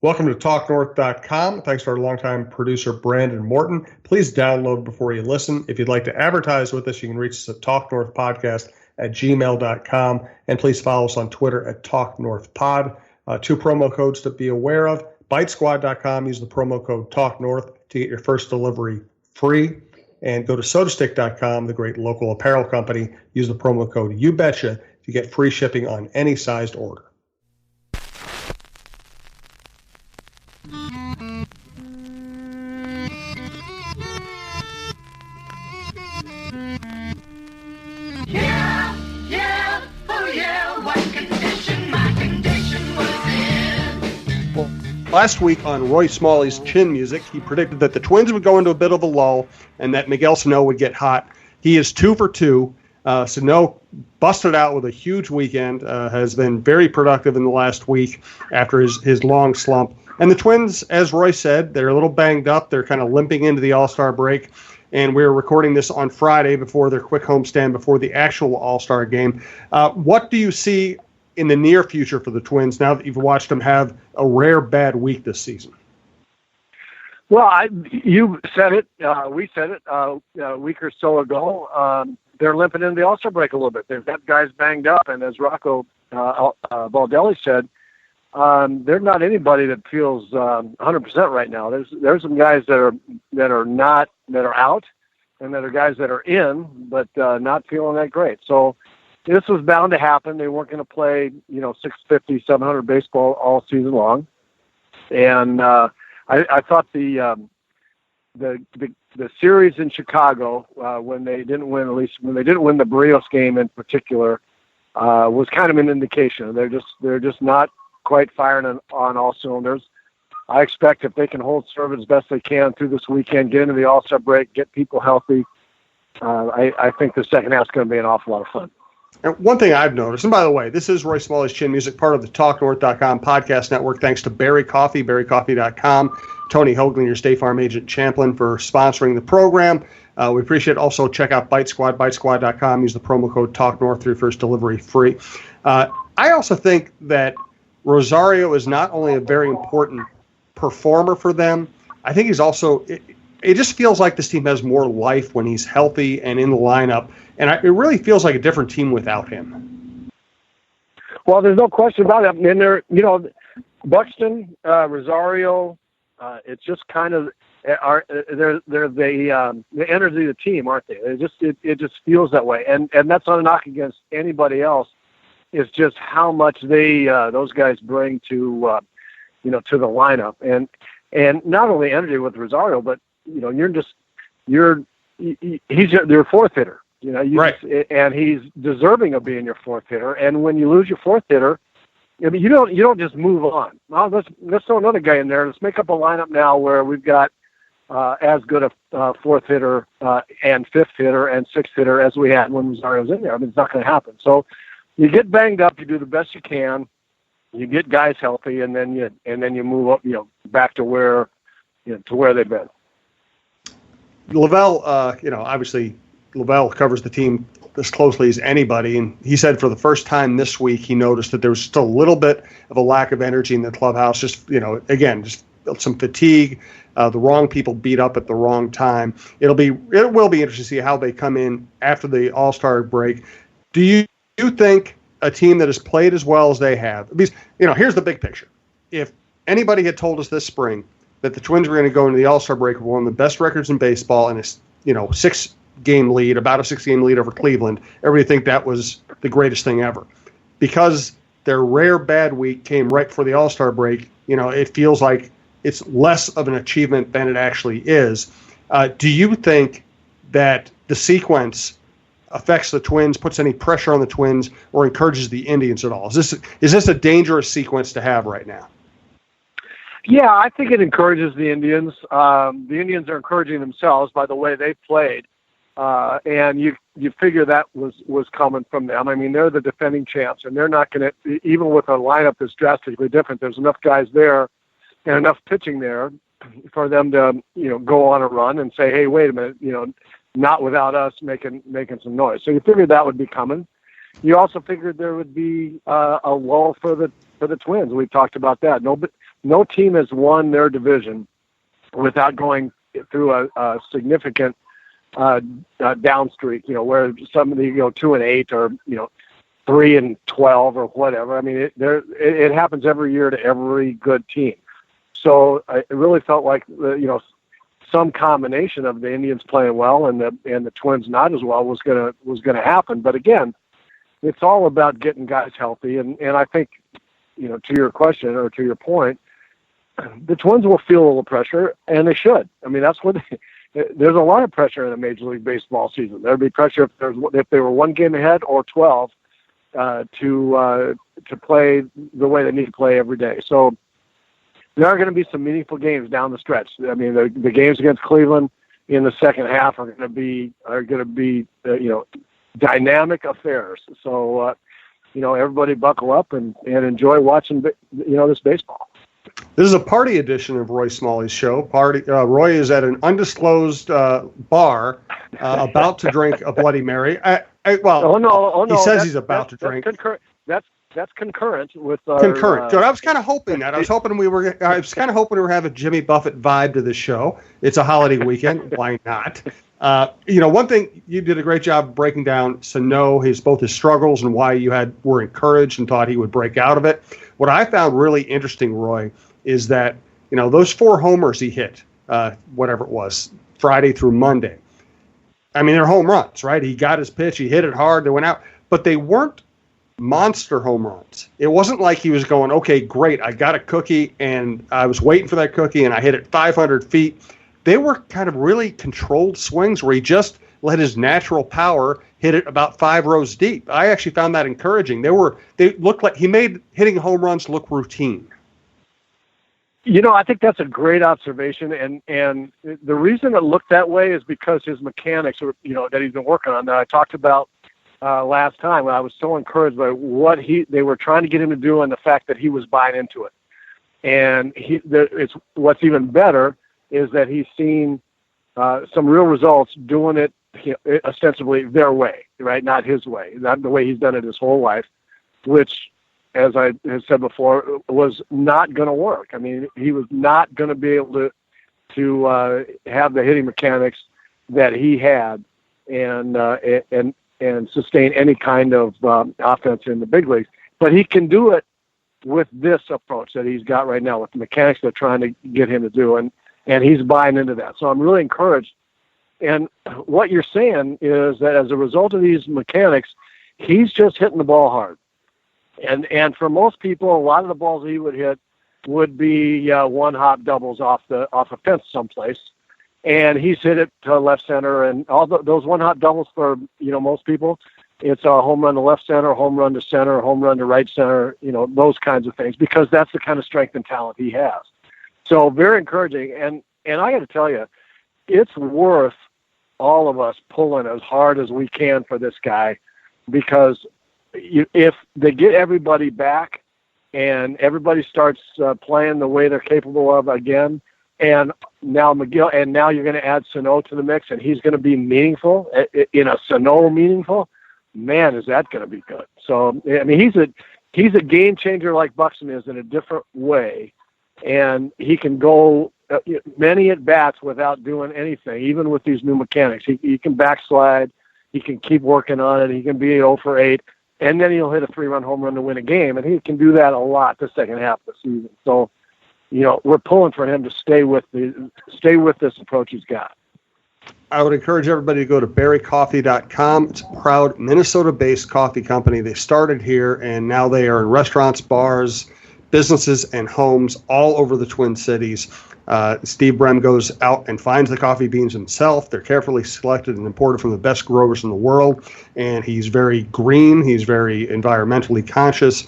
Welcome to TalkNorth.com. Thanks to our longtime producer, Brandon Morton. Please download before you listen. If you'd like to advertise with us, you can reach us at talknorthpodcast@gmail.com. And please follow us on Twitter at TalkNorthPod. Two promo codes to be aware of. BiteSquad.com. Use the promo code TalkNorth to get your first delivery free. And go to SodaStick.com, the great local apparel company. Use the promo code YouBetcha to get free shipping on any sized order. Last week on Roy Smalley's Chin Music, he predicted that the Twins would go into a bit of a lull and that Miguel Sano would get hot. He is 2 for 2. Sano busted out with a huge weekend, has been very productive in the last week after his long slump. And the Twins, as Roy said, they're a little banged up. They're kind of limping into the All-Star break. And we're recording this on Friday before their quick homestand, before the actual All-Star game. What do you see in the near future for the Twins now that you've watched them have a rare bad week this season? Well, you said it. We said it a week or so ago. They're limping into the All-Star break a little bit. They've got guys banged up, and as Rocco Baldelli said, there's not anybody that feels 100% right now. There's some guys that are out, and that are guys that are in, but not feeling that great. So this was bound to happen. They weren't going to play, 650, 700 baseball all season long. And I thought the series in Chicago, when they didn't win the Barrios game in particular, was kind of an indication. They're just not quite firing on all cylinders. I expect if they can hold serve as best they can through this weekend, get into the All-Star break, get people healthy, I think the second half is going to be an awful lot of fun. And one thing I've noticed, and by the way, this is Roy Smalley's Chin Music, part of the TalkNorth.com podcast network. Thanks to Berry Coffee, berrycoffee.com, Tony Hoaglund, your State Farm agent Champlin, for sponsoring the program. We appreciate it. Also, check out Bite Squad, bitesquad.com. Use the promo code TalkNorth for your first delivery free. I also think that Rosario is not only a very important performer for them, I think he's also, it just feels like this team has more life when he's healthy and in the lineup. And it really feels like a different team without him. Well, there's no question about it. And they're, Buxton, Rosario, it's just kind of they're the energy of the team, aren't they? It just feels that way. And that's not a knock against anybody else. It's just how much those guys bring to to the lineup. And not only energy with Rosario, but he's your fourth hitter. Right. And he's deserving of being your fourth hitter. And when you lose your fourth hitter, you don't just move on. Well, let's throw another guy in there. Let's make up a lineup now where we've got as good a fourth hitter and fifth hitter and sixth hitter as we had when Rosario was in there. It's not going to happen. So you get banged up, you do the best you can, you get guys healthy, and then you move up, back to where they've been. Lavelle, obviously Lavelle covers the team as closely as anybody, and he said for the first time this week he noticed that there was still a little bit of a lack of energy in the clubhouse. Just just some fatigue. The wrong people beat up at the wrong time. It will be interesting to see how they come in after the All-Star break. Do you think a team that has played as well as they have? Because here's the big picture. If anybody had told us this spring that the Twins were going to go into the All-Star break with one of the best records in baseball and a 6-game lead, about a 6-game lead over Cleveland, everybody think that was the greatest thing ever. Because their rare bad week came right before the All-Star break, it feels like it's less of an achievement than it actually is. Do you think that the sequence affects the Twins, puts any pressure on the Twins, or encourages the Indians at all? Is this a dangerous sequence to have right now? Yeah, I think it encourages the Indians. The Indians are encouraging themselves by the way they played, and you figure that was coming from them. I mean, they're the defending champs, and they're not going to, even with a lineup that's drastically different, there's enough guys there and enough pitching there for them to go on a run and say, hey, wait a minute, not without us making some noise. So you figured that would be coming. You also figured there would be a lull for the Twins. We talked about that. no team has won their division without going through a significant down streak, where somebody 2-8 or 3-12 or whatever. I mean, it happens every year to every good team. So it really felt like some combination of the Indians playing well and the Twins not as well was gonna happen. But again, it's all about getting guys healthy, and I think to your question or to your point, the Twins will feel a little pressure, and they should. I mean, that's what there's a lot of pressure in a Major League Baseball season. There'd be pressure if they were one game ahead or 12 to play the way they need to play every day. So there are going to be some meaningful games down the stretch. I mean, the games against Cleveland in the second half are going to be dynamic affairs. So everybody buckle up and enjoy watching this baseball. This is a party edition of Roy Smalley's show. Roy is at an undisclosed bar about to drink a Bloody Mary. He says he's about to drink. That's concurrent with concurrent. I was kind of hoping that. I was kind of hoping we were having a Jimmy Buffett vibe to the show. It's a holiday weekend. Why not? One thing you did a great job breaking down Sano, both his struggles and why you were encouraged and thought he would break out of it. What I found really interesting, Roy, is that those 4 homers he hit, whatever it was, Friday through Monday. I mean, they're home runs, right? He got his pitch, he hit it hard, they went out, but they weren't monster home runs. It wasn't like he was going, okay, great, I got a cookie and I was waiting for that cookie and I hit it 500 feet. They were kind of really controlled swings where he just let his natural power hit it about 5 rows deep. I actually found that encouraging. They looked like he made hitting home runs look routine. I think that's a great observation, and the reason it looked that way is because his mechanics, that he's been working on, that I talked about last time. I was so encouraged by what they were trying to get him to do, and the fact that he was buying into it. And it's what's even better is that he's seen some real results doing it ostensibly their way, right? Not his way, not the way he's done it his whole life, which, as I have said before, was not going to work. I mean, he was not going to be able to have the hitting mechanics that he had and sustain any kind of offense in the big leagues. But he can do it with this approach that he's got right now, with the mechanics they're trying to get him to do, and he's buying into that. So I'm really encouraged. And what you're saying is that as a result of these mechanics, he's just hitting the ball hard. And for most people, a lot of the balls he would hit would be one-hop doubles off a fence someplace, and he's hit it to left center. And all those one-hop doubles for most people, it's a home run to left center, home run to center, home run to right center, those kinds of things, because that's the kind of strength and talent he has. So very encouraging. And I got to tell you, it's worth all of us pulling as hard as we can for this guy, because if they get everybody back and everybody starts playing the way they're capable of again, and now McGill, and now you're going to add Sano to the mix, and he's going to be meaningful in a Sano meaningful, man, is that going to be good. So, I mean, he's a game changer like Buxton is in a different way, and he can go many at bats without doing anything, even with these new mechanics. He can backslide, he can keep working on it, he can be 0 for 8, and then he'll hit a 3-run home run to win a game, and he can do that a lot the second half of the season. So, we're pulling for him to stay with this approach he's got. I would encourage everybody to go to berrycoffee.com. It's a proud Minnesota-based coffee company. They started here, and now they are in restaurants, bars, businesses, and homes all over the Twin Cities. Steve Brem goes out and finds the coffee beans himself. They're carefully selected and imported from the best growers in the world, and he's very green. He's very environmentally conscious.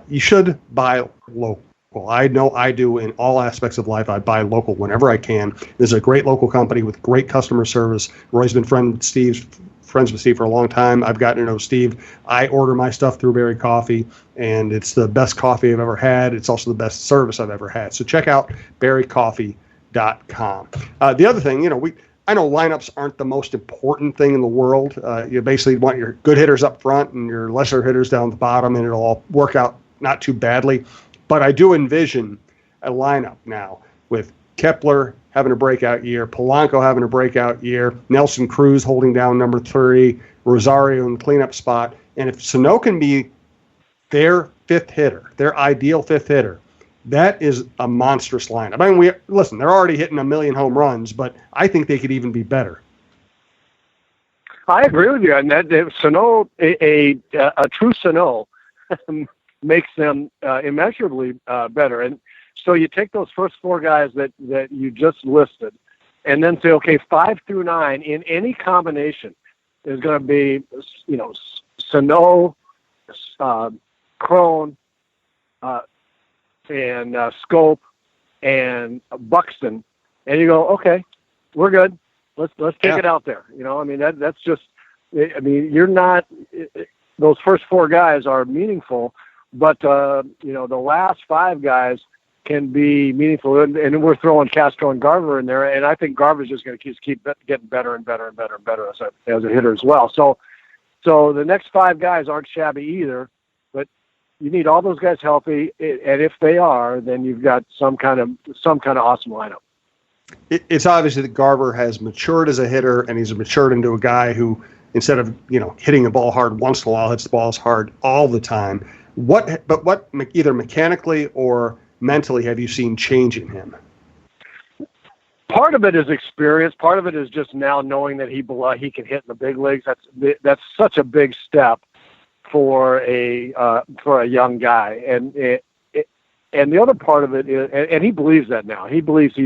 You should buy local. I know I do in all aspects of life. I buy local whenever I can. This is a great local company with great customer service. Roy's been friends with Steve for a long time. I've gotten to know Steve. I order my stuff through Berry Coffee, and it's the best coffee I've ever had. It's also the best service I've ever had. So check out berrycoffee.com. The other thing, I know lineups aren't the most important thing in the world. You basically want your good hitters up front and your lesser hitters down the bottom, and it'll all work out not too badly. But I do envision a lineup now with Kepler having a breakout year, Polanco having a breakout year, Nelson Cruz holding down number 3, Rosario in the cleanup spot. And if Sano can be their fifth hitter, their ideal fifth hitter, that is a monstrous lineup. I mean, they're already hitting 1 million home runs, but I think they could even be better. I agree with you. And that Sano, a true Sano, makes them immeasurably better. And so you take those first 4 guys that you just listed, and then say, okay, 5 through 9 in any combination is going to be, Sano, Crone, and Scope, and Buxton, and you go, okay, we're good. Let's take it out there. That's just. You're not. Those first 4 guys are meaningful, but the last 5 guys can be meaningful, and we're throwing Castro and Garver in there, and I think Garver's just going to keep getting better and better and better and better as a hitter as well. So the next 5 guys aren't shabby either, but you need all those guys healthy, and if they are, then you've got some kind of awesome lineup. It's obvious that Garver has matured as a hitter, and he's matured into a guy who, instead of hitting the ball hard once in a while, hits the balls hard all the time. What either mechanically or mentally have you seen change in him? Part of it is experience. Part of it is just now knowing that he can hit in the big leagues. That's such a big step for a young guy, and the other part of it is, and he believes that now. He believes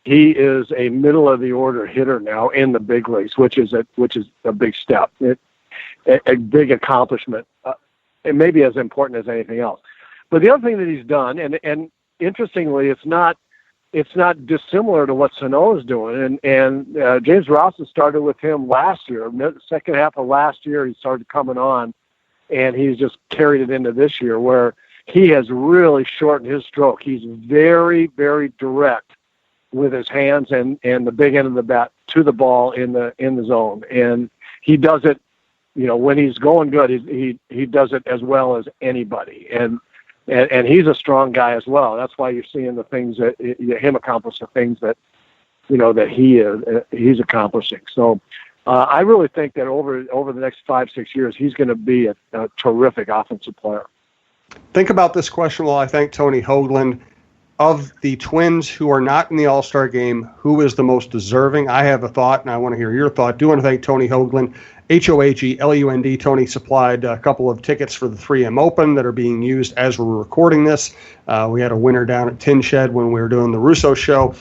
he is a middle of the order hitter now in the big leagues, which is a big step, a big accomplishment, and maybe as important as anything else. But the other thing that he's done, and interestingly, it's not dissimilar to what Sano is doing. And James Rawson started with him last year. The second half of last year, he started coming on, and he's just carried it into this year, where he has really shortened his stroke. He's very, very direct with his hands and the big end of the bat to the ball in the zone. And he does it, when he's going good, he does it as well as anybody. And he's a strong guy as well. That's why you're seeing the things that him accomplish, the things that that he's accomplishing. So I really think that over the next 5-6 years, he's going to be a terrific offensive player. Think about this question while I thank Tony Hoaglund. Of the Twins who are not in the All-Star game, who is the most deserving? I have a thought, and I want to hear your thought. Do want to thank Tony Hoaglund, Hoaglund. Tony supplied a couple of tickets for the 3M Open that are being used as we're recording this. We had a winner down at Tin Shed when we were doing the Russo show.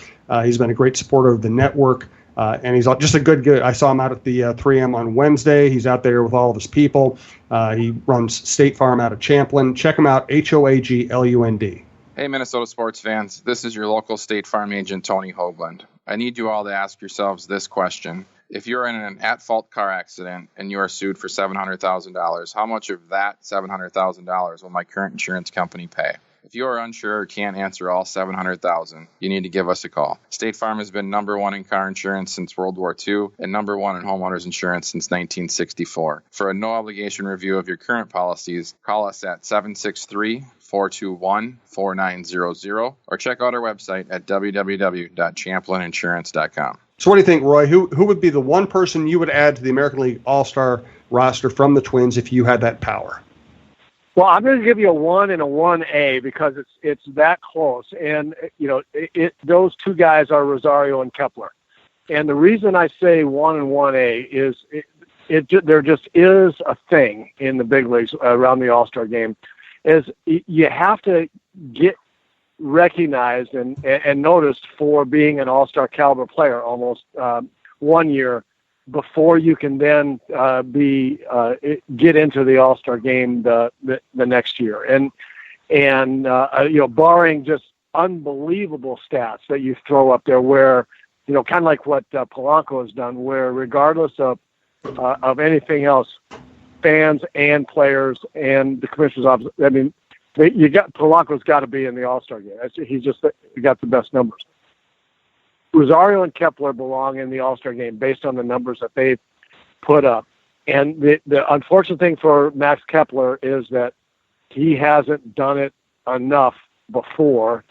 He's been a great supporter of the network, and he's just a good. I saw him out at the 3M on Wednesday. He's out there with all of his people. He runs State Farm out of Champlin. Check him out, Hoaglund. Hey, Minnesota sports fans. This is your local State Farm agent, Tony Hoaglund. I need you all to ask yourselves this question. If you're in an at-fault car accident and you are sued for $700,000, how much of that $700,000 will my current insurance company pay? If you are unsure or can't answer all $700,000, you need to give us a call. State Farm has been number 1 in car insurance since World War II and number 1 in homeowners insurance since 1964. For a no-obligation review of your current policies, call us at 763-421-4900 or check out our website at www.champlininsurance.com. So what do you think, Roy? Who would be the one person you would add to the American League All-Star roster from the Twins if you had that power? Well, I'm going to give you a 1 and a 1A because it's that close. And, those 2 guys are Rosario and Kepler. And the reason I say 1 and 1A is there just is a thing in the big leagues around the All-Star game is you have to get recognized and noticed for being an All-Star caliber player almost 1 year before you can then get into the All-Star game the next year. And barring just unbelievable stats that you throw up there where, kind of like what Polanco has done, where regardless of anything else, fans and players and the commissioner's office, Polanco's got to be in the All-Star game. He's just got the best numbers. Rosario and Kepler belong in the All-Star game based on the numbers that they've put up. And the unfortunate thing for Max Kepler is that he hasn't done it enough before